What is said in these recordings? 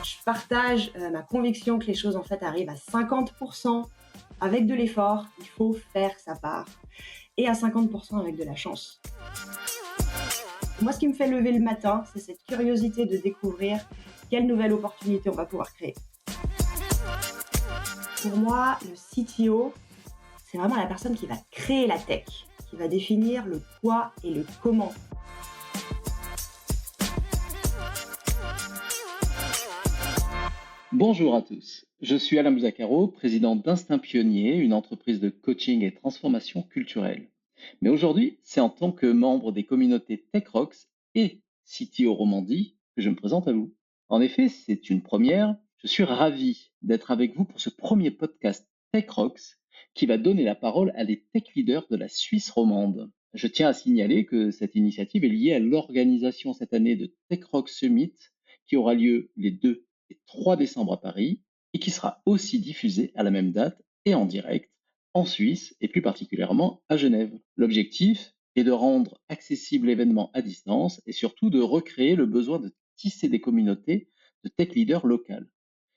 Je partage ma conviction que les choses en fait arrivent à 50% avec de l'effort, il faut faire sa part, et à 50% avec de la chance. Moi, ce qui me fait lever le matin, c'est cette curiosité de découvrir quelle nouvelle opportunité on va pouvoir créer. Pour moi, le CTO, c'est vraiment la personne qui va créer la tech, qui va définir le quoi et le comment. Bonjour à tous, je suis Alain Bouzaccaro, président d'Instinct Pionnier, une entreprise de coaching et transformation culturelle. Mais aujourd'hui, c'est en tant que membre des communautés TechRox et CTO Romandie que je me présente à vous. En effet, c'est une première. Je suis ravi d'être avec vous pour ce premier podcast TechRox qui va donner la parole à des tech leaders de la Suisse romande. Je tiens à signaler que cette initiative est liée à l'organisation cette année de TechRox Summit qui aura lieu les 2 et 3 décembre à Paris et qui sera aussi diffusé à la même date et en direct en Suisse et plus particulièrement à Genève. L'objectif est de rendre accessible l'événement à distance et surtout de recréer le besoin de tisser des communautés de tech leaders locales.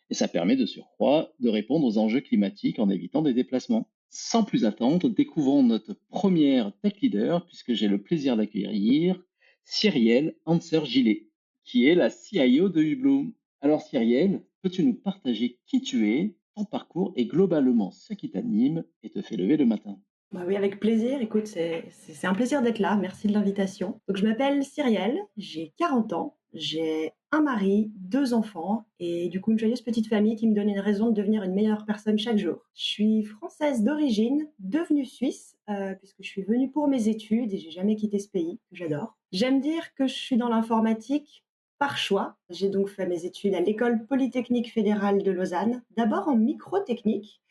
Et ça permet de surcroît de répondre aux enjeux climatiques en évitant des déplacements. Sans plus attendre, découvrons notre première tech leader puisque j'ai le plaisir d'accueillir Cyrielle Hanser-Gillet, qui est la CIO de Hublot. Alors Cyrielle, peux-tu nous partager qui tu es, ton parcours et globalement ce qui t'anime et te fait lever le matin? Bah oui, avec plaisir. Écoute, c'est un plaisir d'être là. Merci de l'invitation. Donc, je m'appelle Cyrielle, j'ai 40 ans, j'ai un mari, 2 enfants et du coup une joyeuse petite famille qui me donne une raison de devenir une meilleure personne chaque jour. Je suis française d'origine, devenue suisse, puisque je suis venue pour mes études et j'ai jamais quitté ce pays que j'adore. J'aime dire que je suis dans l'informatique par choix. J'ai donc fait mes études à l'École polytechnique fédérale de Lausanne, d'abord en microtechnique,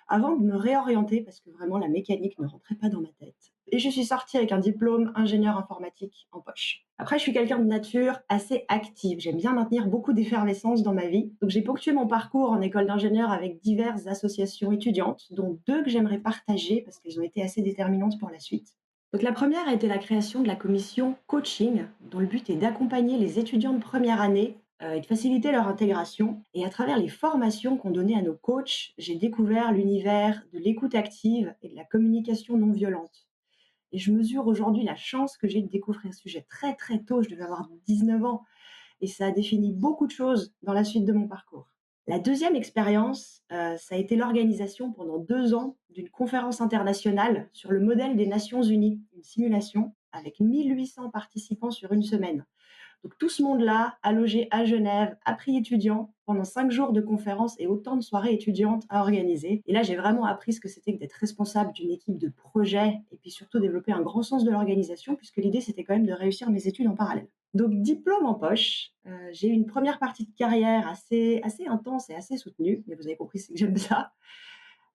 avant de me réorienter parce que vraiment la mécanique ne rentrait pas dans ma tête. Et je suis sortie avec un diplôme ingénieur informatique en poche. Après, je suis quelqu'un de nature assez active. J'aime bien maintenir beaucoup d'effervescence dans ma vie. Donc, j'ai ponctué mon parcours en école d'ingénieur avec diverses associations étudiantes, dont 2 que j'aimerais partager parce qu'elles ont été assez déterminantes pour la suite. Donc, la première a été la création de la commission coaching, dont le but est d'accompagner les étudiants de première année et de faciliter leur intégration. Et à travers les formations qu'on donnait à nos coachs, j'ai découvert l'univers de l'écoute active et de la communication non violente. Et je mesure aujourd'hui la chance que j'ai de découvrir ce sujet très très tôt. Je devais avoir 19 ans et ça a défini beaucoup de choses dans la suite de mon parcours. La deuxième expérience, ça a été l'organisation pendant 2 ans d'une conférence internationale sur le modèle des Nations Unies, une simulation avec 1800 participants sur une semaine. Donc tout ce monde-là a logé à Genève, a pris étudiant pendant 5 jours de conférences et autant de soirées étudiantes à organiser. Et là, j'ai vraiment appris ce que c'était que d'être responsable d'une équipe de projet et puis surtout développer un grand sens de l'organisation puisque l'idée, c'était quand même de réussir mes études en parallèle. Donc diplôme en poche, j'ai eu une première partie de carrière assez intense et assez soutenue, mais vous avez compris, c'est que j'aime ça.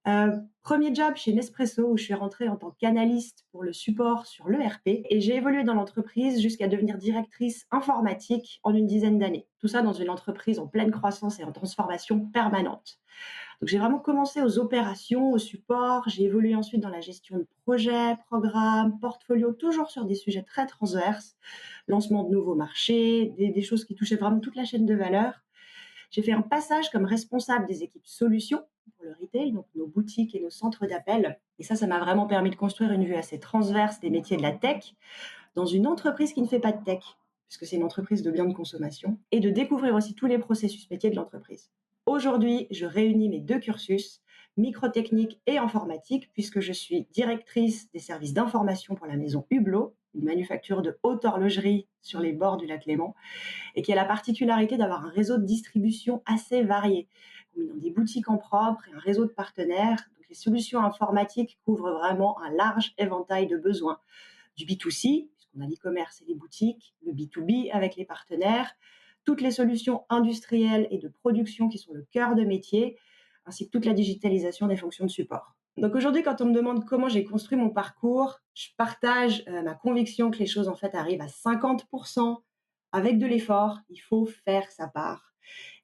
1er job chez Nespresso où je suis rentrée en tant qu'analyste pour le support sur l'ERP et j'ai évolué dans l'entreprise jusqu'à devenir directrice informatique en une dizaine d'années. Tout ça dans une entreprise en pleine croissance et en transformation permanente. Donc j'ai vraiment commencé aux opérations, au support, j'ai évolué ensuite dans la gestion de projets, programmes, portfolio, toujours sur des sujets très transverses, lancement de nouveaux marchés, des choses qui touchaient vraiment toute la chaîne de valeur. J'ai fait un passage comme responsable des équipes solutions pour le retail, donc nos boutiques et nos centres d'appel. Et ça m'a vraiment permis de construire une vue assez transverse des métiers de la tech dans une entreprise qui ne fait pas de tech, puisque c'est une entreprise de biens de consommation, et de découvrir aussi tous les processus métiers de l'entreprise. Aujourd'hui, je réunis mes 2 cursus, microtechnique et informatique, puisque je suis directrice des services d'information pour la maison Hublot, une manufacture de haute horlogerie sur les bords du lac Léman, et qui a la particularité d'avoir un réseau de distribution assez varié, combinant des boutiques en propre et un réseau de partenaires. Donc les solutions informatiques couvrent vraiment un large éventail de besoins, du B2C, puisqu'on a l'e-commerce et les boutiques, le B2B avec les partenaires, toutes les solutions industrielles et de production qui sont le cœur de métier, ainsi que toute la digitalisation des fonctions de support. Donc aujourd'hui, quand on me demande comment j'ai construit mon parcours, je partage ma conviction que les choses en fait arrivent à 50% avec de l'effort, il faut faire sa part,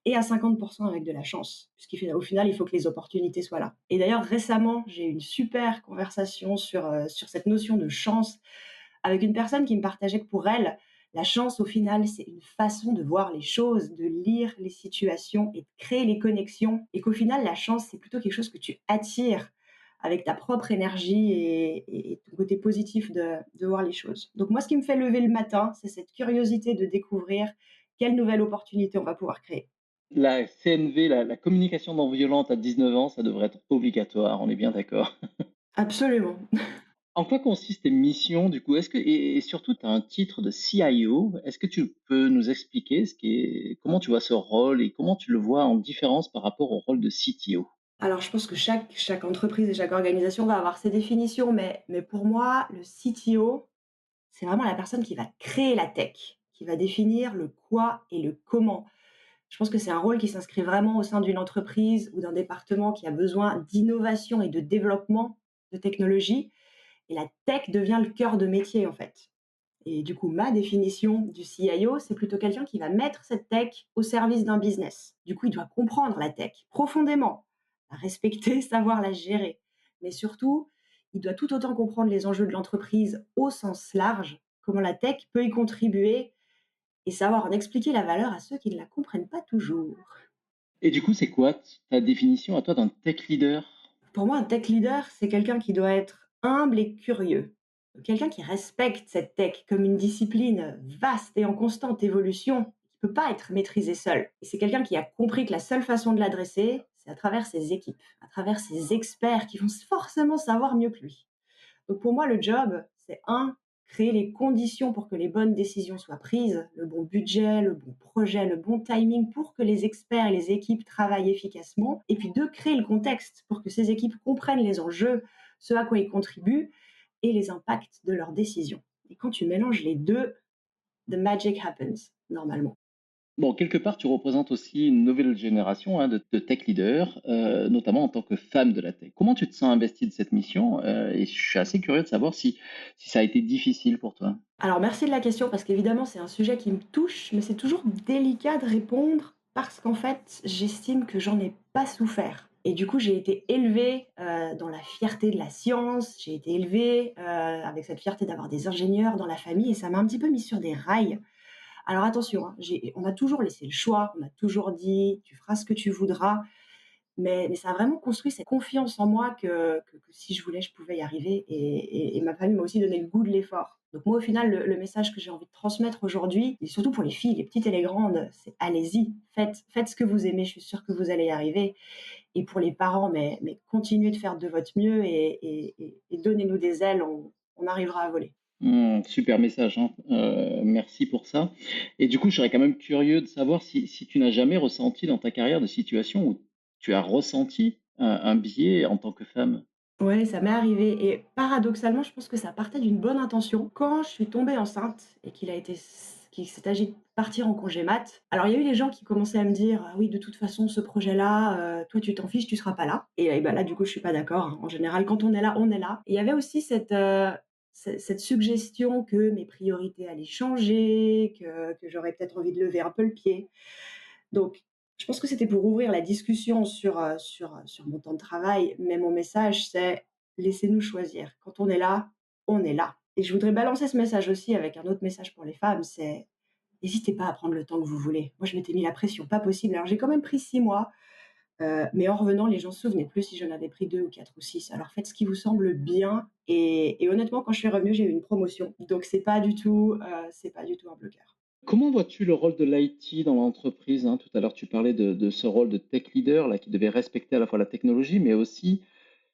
et à 50% avec de la chance, puisqu'au final, il faut que les opportunités soient là. Et d'ailleurs, récemment, j'ai eu une super conversation sur cette notion de chance avec une personne qui me partageait que pour elle, La chance, au final, c'est une façon de voir les choses, de lire les situations et de créer les connexions. Et qu'au final, la chance, c'est plutôt quelque chose que tu attires avec ta propre énergie et ton côté positif de voir les choses. Donc moi, ce qui me fait lever le matin, c'est cette curiosité de découvrir quelle nouvelle opportunité on va pouvoir créer. La CNV, la communication non violente à 19 ans, ça devrait être obligatoire, on est bien d'accord. Absolument. En quoi consistent tes missions du coup? Est-ce que et surtout tu as un titre de CIO, est-ce que tu peux nous expliquer comment tu vois ce rôle et comment tu le vois en différence par rapport au rôle de CTO? Alors, je pense que chaque entreprise et chaque organisation va avoir ses définitions, mais pour moi, le CTO, c'est vraiment la personne qui va créer la tech, qui va définir le quoi et le comment. Je pense que c'est un rôle qui s'inscrit vraiment au sein d'une entreprise ou d'un département qui a besoin d'innovation et de développement de technologie. Et la tech devient le cœur de métier, en fait. Et du coup, ma définition du CIO, c'est plutôt quelqu'un qui va mettre cette tech au service d'un business. Du coup, il doit comprendre la tech profondément, la respecter, savoir la gérer. Mais surtout, il doit tout autant comprendre les enjeux de l'entreprise au sens large, comment la tech peut y contribuer et savoir en expliquer la valeur à ceux qui ne la comprennent pas toujours. Et du coup, c'est quoi ta définition à toi d'un tech leader? Pour moi, un tech leader, c'est quelqu'un qui doit être humble et curieux. Quelqu'un qui respecte cette tech comme une discipline vaste et en constante évolution, qui ne peut pas être maîtrisée seul. Et c'est quelqu'un qui a compris que la seule façon de l'adresser, c'est à travers ses équipes, à travers ses experts qui vont forcément savoir mieux que lui. Donc pour moi, le job, c'est un, créer les conditions pour que les bonnes décisions soient prises, le bon budget, le bon projet, le bon timing pour que les experts et les équipes travaillent efficacement. Et puis deux, créer le contexte pour que ces équipes comprennent les enjeux, ce à quoi ils contribuent et les impacts de leurs décisions. Et quand tu mélanges les deux, the magic happens, normalement. Bon, quelque part, tu représentes aussi une nouvelle génération hein, de tech leaders, notamment en tant que femme de la tech. Comment tu te sens investie de cette mission? Et je suis assez curieux de savoir si ça a été difficile pour toi. Alors merci de la question parce qu'évidemment c'est un sujet qui me touche, mais c'est toujours délicat de répondre parce qu'en fait j'estime que j'en ai pas souffert. Et du coup j'ai été élevée dans la fierté de la science, j'ai été élevée avec cette fierté d'avoir des ingénieurs dans la famille et ça m'a un petit peu mis sur des rails. Alors attention, hein, on a toujours laissé le choix, on a toujours dit tu feras ce que tu voudras, mais ça a vraiment construit cette confiance en moi que si je voulais, je pouvais y arriver. Et ma famille m'a aussi donné le goût de l'effort. Donc moi, au final, le message que j'ai envie de transmettre aujourd'hui, et surtout pour les filles, les petites et les grandes, c'est allez-y, faites ce que vous aimez, je suis sûre que vous allez y arriver. Et pour les parents, mais continuez de faire de votre mieux et donnez-nous des ailes, on arrivera à voler. Super message, hein. Merci pour ça. Et du coup, je serais quand même curieux de savoir si tu n'as jamais ressenti dans ta carrière de situation où tu as ressenti un biais en tant que femme. Ouais, ça m'est arrivé et paradoxalement, je pense que ça partait d'une bonne intention. Quand je suis tombée enceinte et qu'il s'est agi de partir en congé mat, alors il y a eu des gens qui commençaient à me dire: «Ah oui, de toute façon, ce projet-là, toi tu t'en fiches, tu seras pas là» et bah, là, du coup, je suis pas d'accord, hein. En général, quand on est là, on est là et il y avait aussi cette suggestion que mes priorités allaient changer, que j'aurais peut-être envie de lever un peu le pied. Donc, je pense que c'était pour ouvrir la discussion sur mon temps de travail, mais mon message, c'est: «Laissez-nous choisir. Quand on est là, on est là» et je voudrais balancer ce message aussi avec un autre message pour les femmes, c'est: n'hésitez pas à prendre le temps que vous voulez. Moi, je m'étais mis la pression, pas possible. Alors j'ai quand même pris 6 mois, mais en revenant, les gens se souvenaient plus si j'en avais pris 2 ou 4 ou 6. Alors faites ce qui vous semble bien et honnêtement, quand je suis revenue, j'ai eu une promotion. Donc c'est pas du tout un bloqueur. Comment vois-tu le rôle de l'IT dans l'entreprise, hein? Tout à l'heure, tu parlais de ce rôle de tech leader là, qui devait respecter à la fois la technologie, mais aussi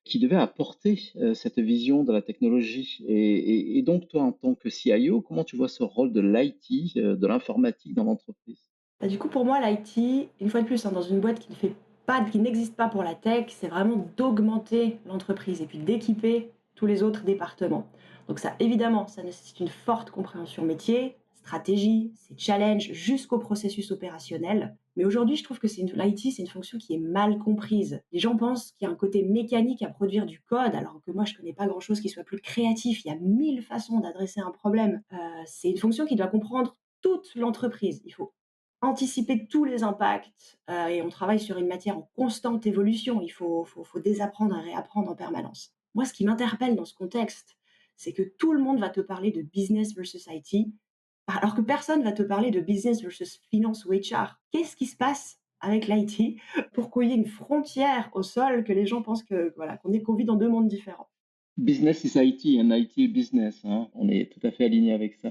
qui devait apporter cette vision de la technologie. Et donc, toi, en tant que CIO, comment tu vois ce rôle de l'IT, de l'informatique dans l'entreprise? Bah, du coup, pour moi, l'IT, une fois de plus, hein, dans une boîte qui n'existe pas pour la tech, c'est vraiment d'augmenter l'entreprise et puis d'équiper tous les autres départements. Donc ça, évidemment, ça nécessite une forte compréhension métier, stratégie, c'est challenge jusqu'au processus opérationnel. Mais aujourd'hui, je trouve que l'IT, c'est une fonction qui est mal comprise. Les gens pensent qu'il y a un côté mécanique à produire du code, alors que moi, je connais pas grand-chose qui soit plus créatif. Il y a 1000 façons d'adresser un problème. C'est une fonction qui doit comprendre toute l'entreprise. Il faut anticiper tous les impacts, et on travaille sur une matière en constante évolution. Il faut désapprendre et réapprendre en permanence. Moi, ce qui m'interpelle dans ce contexte, c'est que tout le monde va te parler de business versus IT, alors que personne va te parler de business versus finance ou HR. Qu'est-ce qui se passe avec l'IT pour qu'il y ait une frontière au sol que les gens pensent que voilà, qu'on vit dans 2 mondes différents? Business is IT and IT is business, hein. On est tout à fait aligné avec ça.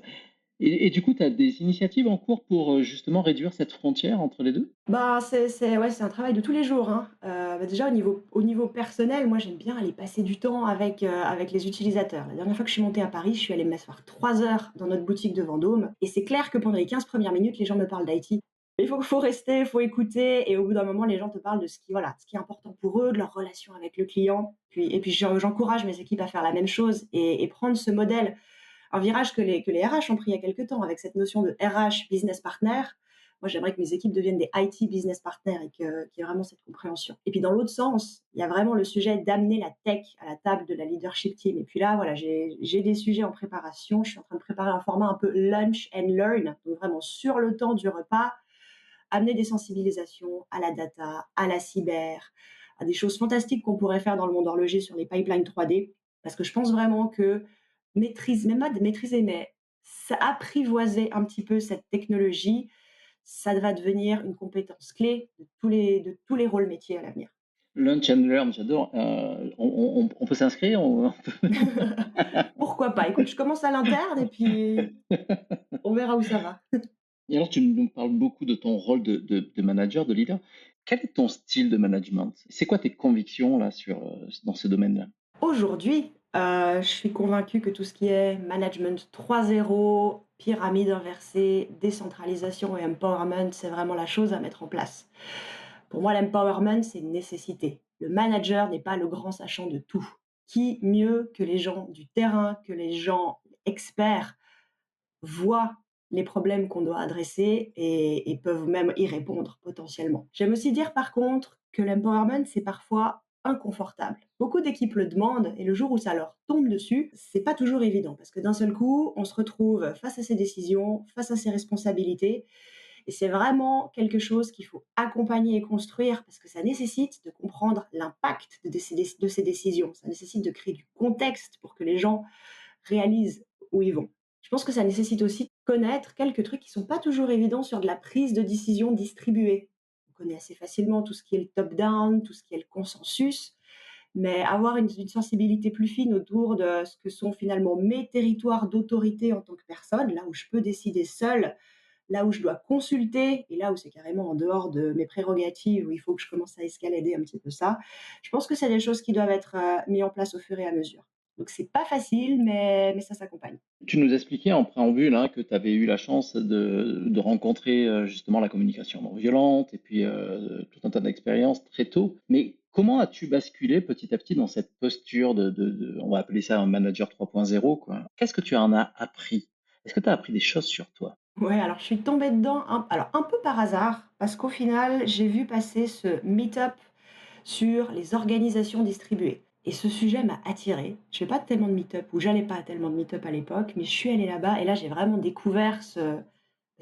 Et du coup, tu as des initiatives en cours pour justement réduire cette frontière entre les deux? Bah, c'est ouais, c'est un travail de tous les jours, hein. Bah, déjà au niveau personnel, moi j'aime bien aller passer du temps avec les utilisateurs. La dernière fois que je suis montée à Paris, je suis allée m'asseoir 3 heures dans notre boutique de Vendôme et c'est clair que pendant les 15 premières minutes, les gens me parlent d'IT. Il faut rester, il faut écouter et au bout d'un moment, les gens te parlent de ce qui est important pour eux, de leur relation avec le client. Puis j'encourage mes équipes à faire la même chose et prendre ce modèle, un virage que les RH ont pris il y a quelque temps avec cette notion de RH business partner. Moi, j'aimerais que mes équipes deviennent des IT business partners et qu'il y ait vraiment cette compréhension. Et puis dans l'autre sens, il y a vraiment le sujet d'amener la tech à la table de la leadership team. Et puis là, voilà, j'ai des sujets en préparation. Je suis en train de préparer un format un peu lunch and learn, donc vraiment sur le temps du repas, amener des sensibilisations à la data, à la cyber, à des choses fantastiques qu'on pourrait faire dans le monde horloger sur les pipelines 3D. Parce que je pense vraiment que même pas de maîtriser, mais apprivoiser un petit peu cette technologie, ça va devenir une compétence clé de tous les rôles métiers à l'avenir. Lunch and learn, j'adore. On peut s'inscrire? Pourquoi pas? Écoute, je commence à l'interne et puis on verra où ça va. Et alors, tu nous parles beaucoup de ton rôle de manager, de leader. Quel est ton style de management? C'est quoi tes convictions là dans ce domaine-là? Aujourd'hui, je suis convaincue que tout ce qui est management 3.0, pyramide inversée, décentralisation et empowerment, c'est vraiment la chose à mettre en place. Pour moi, l'empowerment, c'est une nécessité. Le manager n'est pas le grand sachant de tout. Qui mieux que les gens du terrain, que les gens experts voient les problèmes qu'on doit adresser et peuvent même y répondre potentiellement. J'aime aussi dire par contre que l'empowerment, c'est parfois inconfortable. Beaucoup d'équipes le demandent et le jour où ça leur tombe dessus, c'est pas toujours évident parce que d'un seul coup, on se retrouve face à ses décisions, face à ses responsabilités et c'est vraiment quelque chose qu'il faut accompagner et construire parce que ça nécessite de comprendre l'impact de ces décisions. Ça nécessite de créer du contexte pour que les gens réalisent où ils vont. Je pense que ça nécessite aussi de connaître quelques trucs qui sont pas toujours évidents sur de la prise de décision distribuée. On connaît assez facilement tout ce qui est le top-down, tout ce qui est le consensus, mais avoir une sensibilité plus fine autour de ce que sont finalement mes territoires d'autorité en tant que personne, là où je peux décider seule, là où je dois consulter et là où c'est carrément en dehors de mes prérogatives, où il faut que je commence à escalader un petit peu ça. Je pense que c'est des choses qui doivent être mises en place au fur et à mesure. Donc c'est pas facile, mais ça s'accompagne. Tu nous expliquais en préambule hein, que tu avais eu la chance de rencontrer justement la communication non violente et puis tout un tas d'expériences très tôt. Mais comment as-tu basculé petit à petit dans cette posture on va appeler ça un manager 3.0, quoi? Qu'est-ce que tu en as appris? Est-ce que tu as appris des choses sur toi? Ouais, alors je suis tombée dedans alors un peu par hasard, parce qu'au final, j'ai vu passer ce meet-up sur les organisations distribuées et ce sujet m'a attirée. Je fais pas tellement de meet-up ou j'allais pas à tellement de meet-up à l'époque, mais je suis allée là-bas et là, j'ai vraiment découvert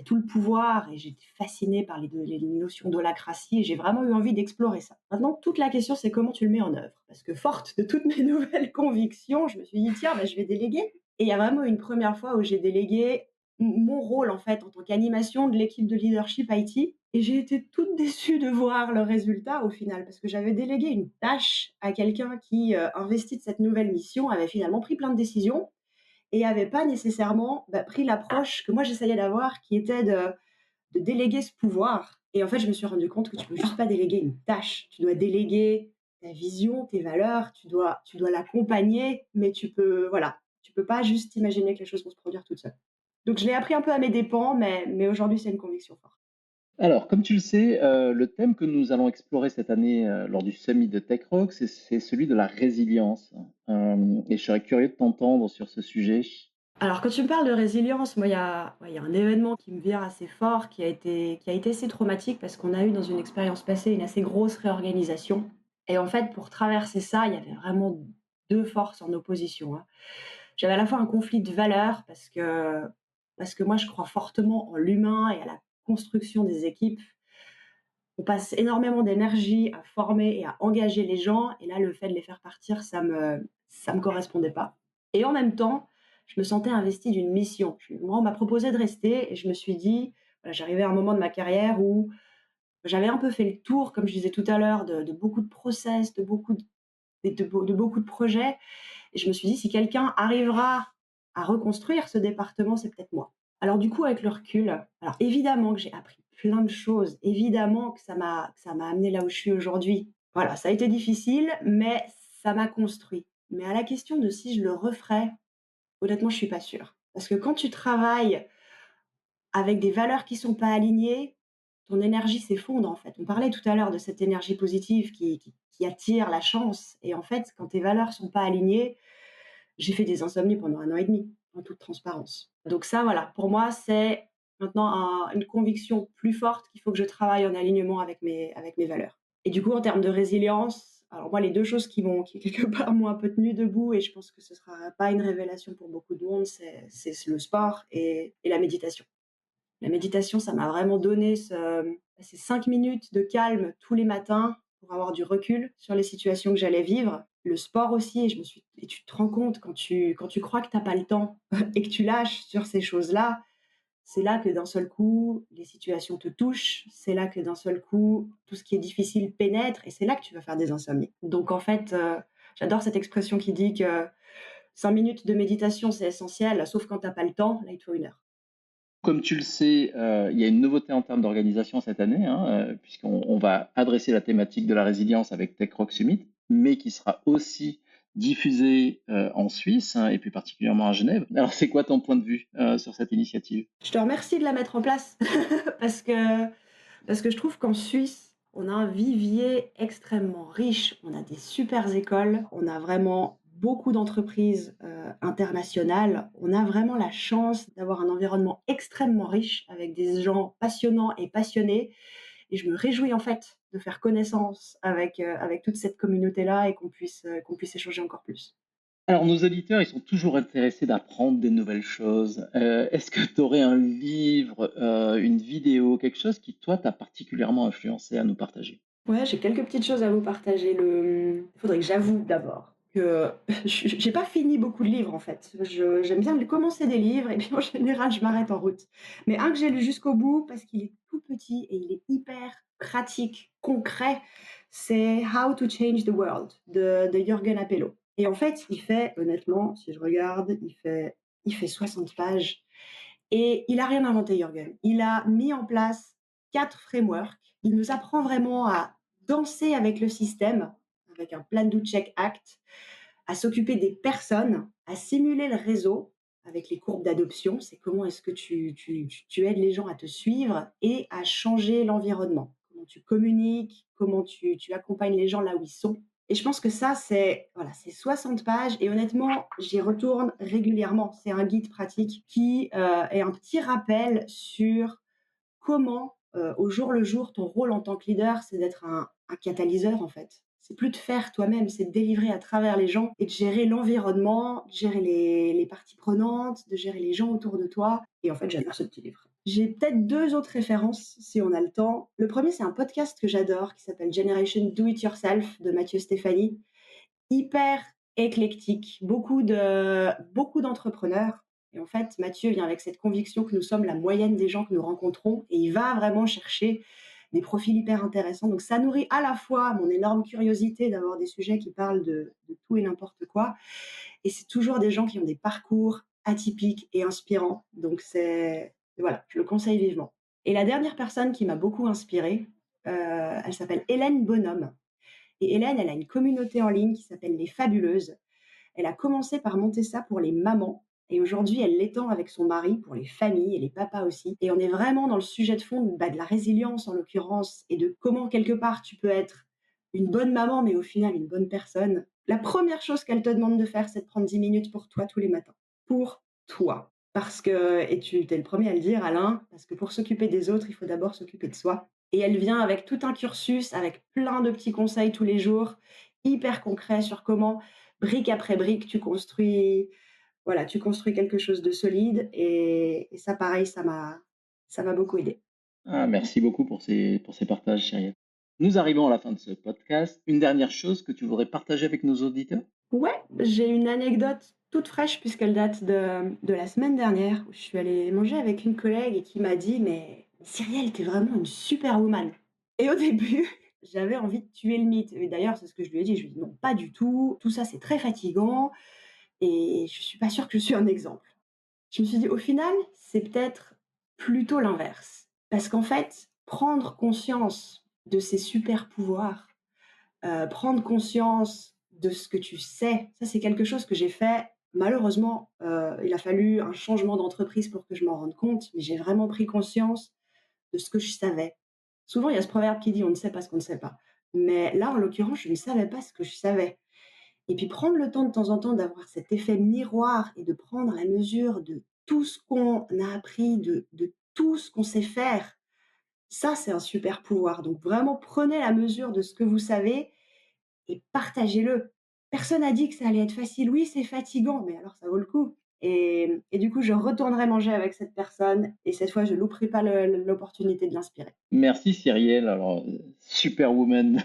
tout le pouvoir et j'étais fascinée par les notions d'holacratie et j'ai vraiment eu envie d'explorer ça. Maintenant, toute la question, c'est comment tu le mets en œuvre? Parce que forte de toutes mes nouvelles convictions, je me suis dit: «Tiens, bah, je vais déléguer» et il y a vraiment une première fois où j'ai délégué mon rôle, en fait, en tant qu'animation de l'équipe de leadership IT et j'ai été toute déçue de voir le résultat au final parce que j'avais délégué une tâche à quelqu'un qui, investi de cette nouvelle mission, avait finalement pris plein de décisions et avait pas nécessairement, pris l'approche que moi j'essayais d'avoir qui était de déléguer ce pouvoir et en fait, je me suis rendu compte que tu peux juste pas déléguer une tâche. Tu dois déléguer ta vision, tes valeurs, tu dois l'accompagner, mais tu peux pas juste imaginer que les choses vont se produire toutes seules. Donc je l'ai appris un peu à mes dépens, mais aujourd'hui, c'est une conviction forte. Alors, comme tu le sais, le thème que nous allons explorer cette année lors du Summit de TechRock, c'est celui de la résilience. Et je serais curieux de t'entendre sur ce sujet. Alors quand tu me parles de résilience, moi, il y a un événement qui me vient assez fort, qui a été assez traumatique parce qu'on a eu dans une expérience passée une assez grosse réorganisation et en fait, pour traverser ça, il y avait vraiment 2 forces en opposition, hein. J'avais à la fois un conflit de valeurs parce que moi, je crois fortement en l'humain et à la construction des équipes. On passe énormément d'énergie à former et à engager les gens et là, le fait de les faire partir, ça me correspondait pas et en même temps, je me sentais investie d'une mission. Moi, on m'a proposé de rester et je me suis dit, voilà, j'arrivais à un moment de ma carrière où j'avais un peu fait le tour, comme je disais tout à l'heure, de beaucoup de process, de beaucoup de projets. Et je me suis dit, si quelqu'un arrivera à reconstruire ce département, c'est peut-être moi. Alors du coup, avec le recul, alors évidemment que j'ai appris plein de choses, évidemment que ça m'a amené là où je suis aujourd'hui. Voilà, ça a été difficile, mais ça m'a construit. Mais à la question de si je le referais, honnêtement, je suis pas sûre. Parce que quand tu travailles avec des valeurs qui sont pas alignées, ton énergie s'effondre en fait. On parlait tout à l'heure de cette énergie positive qui attire la chance. Et en fait, quand tes valeurs sont pas alignées, j'ai fait des insomnies pendant 1 an et demi, en toute transparence. Donc ça, voilà, pour moi, c'est maintenant une conviction plus forte qu'il faut que je travaille en alignement avec mes valeurs. Et du coup, en termes de résilience, alors moi, les deux choses qui quelque part m'ont un peu tenu debout, et je pense que ce sera pas une révélation pour beaucoup de monde, c'est le sport et la méditation. La méditation, ça m'a vraiment donné ces 5 minutes de calme tous les matins pour avoir du recul sur les situations que j'allais vivre. Le sport aussi, et tu te rends compte quand tu crois que tu as pas le temps et que tu lâches sur ces choses-là, c'est là que d'un seul coup, les situations te touchent, c'est là que d'un seul coup, tout ce qui est difficile pénètre et c'est là que tu vas faire des insomnies. Donc en fait, j'adore cette expression qui dit que 5 minutes de méditation, c'est essentiel, sauf quand tu as pas le temps, là, il te faut 1 heure. Comme tu le sais, il y a une nouveauté en termes d'organisation cette année, hein, puisqu'on va adresser la thématique de la résilience avec Tech Rock Summit, mais qui sera aussi diffusée en Suisse, hein, et plus particulièrement à Genève. Alors, c'est quoi ton point de vue sur cette initiative? Je te remercie de la mettre en place parce que parce que je trouve qu'en Suisse, on a un vivier extrêmement riche. On a des supers écoles, on a vraiment beaucoup d'entreprises, internationales. On a vraiment la chance d'avoir un environnement extrêmement riche avec des gens passionnants et passionnés, et je me réjouis en fait de faire connaissance avec toute cette communauté-là et qu'on puisse échanger encore plus. Alors, nos auditeurs, ils sont toujours intéressés d'apprendre des nouvelles choses. Est-ce que tu aurais un livre, une vidéo, quelque chose qui, toi, t'a particulièrement influencé à nous partager? Ouais, j'ai quelques petites choses à vous partager. Il faudrait que j'avoue d'abord que j'ai pas fini beaucoup de livres en fait. J'aime bien commencer des livres et puis en général je m'arrête en route. Mais un que j'ai lu jusqu'au bout parce qu'il est tout petit et il est hyper pratique, concret, c'est How to Change the World de Jürgen Appelo. Et en fait, il fait, honnêtement, si je regarde, il fait 60 pages et il a rien inventé, Jürgen. Il a mis en place 4 frameworks. Il nous apprend vraiment à danser avec le système, avec un plan do check act, à s'occuper des personnes, à simuler le réseau avec les courbes d'adoption. C'est comment est-ce que tu aides les gens à te suivre et à changer l'environnement. Comment tu communiques, comment tu accompagnes les gens là où ils sont. Et je pense que ça, c'est voilà, c'est 60 pages et honnêtement, j'y retourne régulièrement. C'est un guide pratique qui est un petit rappel sur comment, au jour le jour, ton rôle en tant que leader, c'est d'être un catalyseur, en fait. C'est plus de faire toi-même, c'est de délivrer à travers les gens et de gérer l'environnement, de gérer les parties prenantes, de gérer les gens autour de toi. Et en fait, j'adore ce petit livre. J'ai peut-être 2 autres références, si on a le temps. Le premier, c'est un podcast que j'adore qui s'appelle Generation Do It Yourself de Mathieu Stéphanie. Hyper éclectique, beaucoup d'entrepreneurs, et en fait, Mathieu vient avec cette conviction que nous sommes la moyenne des gens que nous rencontrons et il va vraiment chercher des profils hyper intéressants. Donc ça nourrit à la fois mon énorme curiosité d'avoir des sujets qui parlent de tout et n'importe quoi, et c'est toujours des gens qui ont des parcours atypiques et inspirants. Donc c'est voilà, je le conseille vivement. Et la dernière personne qui m'a beaucoup inspirée, elle s'appelle Hélène Bonhomme. Et Hélène, elle a une communauté en ligne qui s'appelle Les Fabuleuses. Elle a commencé par monter ça pour les mamans. Et aujourd'hui, elle l'étend avec son mari pour les familles et les papas aussi. Et on est vraiment dans le sujet de fond de la résilience en l'occurrence et de comment quelque part tu peux être une bonne maman mais au final une bonne personne. La première chose qu'elle te demande de faire, c'est de prendre 10 minutes pour toi tous les matins. Pour toi. Parce que, et tu es le premier à le dire, Alain, parce que pour s'occuper des autres, il faut d'abord s'occuper de soi. Et elle vient avec tout un cursus, avec plein de petits conseils tous les jours, hyper concrets sur comment, brique après brique, voilà, tu construis quelque chose de solide. Et ça, pareil, ça m'a beaucoup aidé. Ah, merci beaucoup pour ces partages, Cyril. Nous arrivons à la fin de ce podcast. Une dernière chose que tu voudrais partager avec nos auditeurs? Ouais, j'ai une anecdote toute fraîche puisqu'elle date de la semaine dernière où je suis allée manger avec une collègue et qui m'a dit: «Mais Cyrielle, tu es vraiment une superwoman» et au début, j'avais envie de tuer le mythe et d'ailleurs, c'est ce que je lui ai dit. Je lui ai dit: «Non, pas du tout, tout ça, c'est très fatigant et je suis pas sûre que je suis un exemple». Je me suis dit: «Au final, c'est peut-être plutôt l'inverse» parce qu'en fait, prendre conscience de ses super pouvoirs, prendre conscience de ce que tu sais, ça c'est quelque chose que j'ai fait. Malheureusement, il a fallu un changement d'entreprise pour que je m'en rende compte, mais j'ai vraiment pris conscience de ce que je savais. Souvent, il y a ce proverbe qui dit: «On ne sait pas ce qu'on ne sait pas». Mais là, en l'occurrence, je ne savais pas ce que je savais et puis prendre le temps de temps en temps d'avoir cet effet miroir et de prendre la mesure de tout ce qu'on a appris, de tout ce qu'on sait faire, ça, c'est un super pouvoir. Donc vraiment, prenez la mesure de ce que vous savez et partagez-le. Personne n'a dit que ça allait être facile. Oui, c'est fatigant, mais alors ça vaut le coup. Et du coup, je retournerai manger avec cette personne et cette fois, je ne louperai pas l'opportunité de l'inspirer. Merci Cyrielle. Alors, superwoman,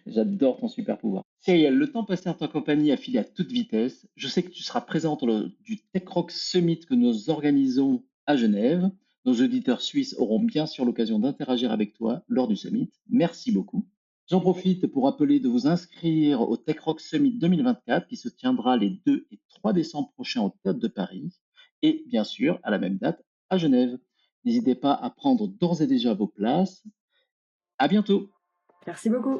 j'adore ton super pouvoir. Cyrielle, le temps passé en ta compagnie a filé à toute vitesse. Je sais que tu seras présente lors du TechRock Summit que nous organisons à Genève. Nos auditeurs suisses auront bien sûr l'occasion d'interagir avec toi lors du summit. Merci beaucoup. J'en profite pour appeler de vous inscrire au TechRock Summit 2024 qui se tiendra les 2 et 3 décembre prochains au Théâtre de Paris et bien sûr à la même date à Genève. N'hésitez pas à prendre d'ores et déjà vos places. À bientôt. Merci beaucoup.